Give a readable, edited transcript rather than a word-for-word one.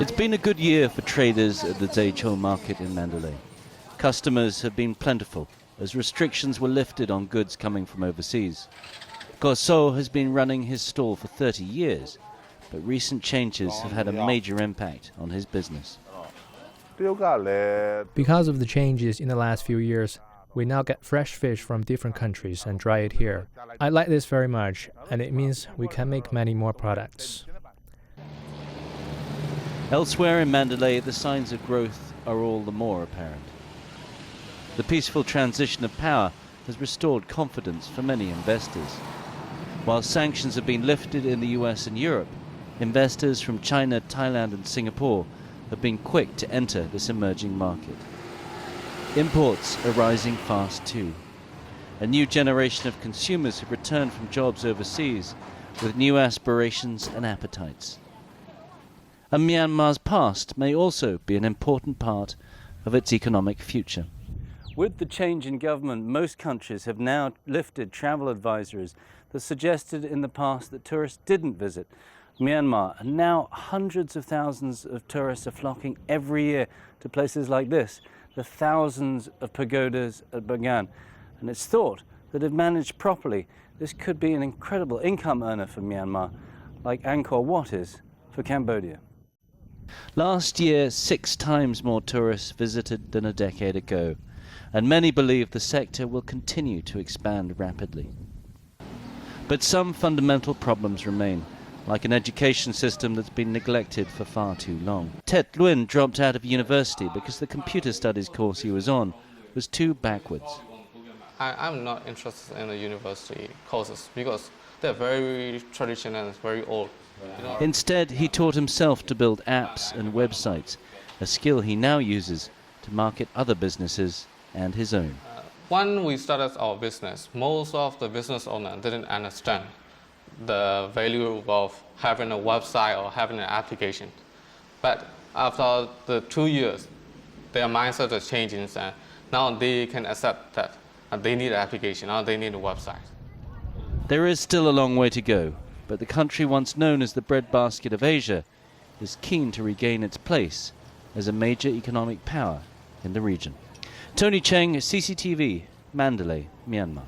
It's been a good year for traders at the Zhejiang market in Mandalay. Customers have been plentiful as restrictions were lifted on goods coming from overseas. Gosso has been running his stall for 30 years, but recent changes have had a major impact on his business. Because of the changes in the last few years, we now get fresh fish from different countries and dry it here. I like this very much, and it means we can make many more products. Elsewhere in Mandalay, the signs of growth are all the more apparent. The peaceful transition of power has restored confidence for many investors. While sanctions have been lifted in the US and Europe, investors from China, Thailand and Singapore have been quick to enter this emerging market. Imports are rising fast too. A new generation of consumers have returned from jobs overseas with new aspirations and appetites. And Myanmar's past may also be an important part of its economic future. With the change in government, most countries have now lifted travel advisories that suggested in the past that tourists didn't visit Myanmar. And now hundreds of thousands of tourists are flocking every year to places like this, the thousands of pagodas at Bagan. And it's thought that if managed properly, this could be an incredible income earner for Myanmar, like Angkor Wat is for Cambodia. Last year, 6 times more tourists visited than a decade ago, and many believe the sector will continue to expand rapidly. But some fundamental problems remain, like an education system that's been neglected for far too long. Tet Luin dropped out of university because the computer studies course he was on was too backwards. I'm not interested in the university courses because they're very traditional and very old. Instead, he taught himself to build apps and websites, a skill he now uses to market other businesses and his own. When we started our business, most of the business owners didn't understand the value of having a website or having an application. But after the 2 years, their mindset is changing, and now they can accept that they need an application, now they need a website. There is still a long way to go, but the country once known as the breadbasket of Asia is keen to regain its place as a major economic power in the region. Tony Cheng, CCTV, Mandalay, Myanmar.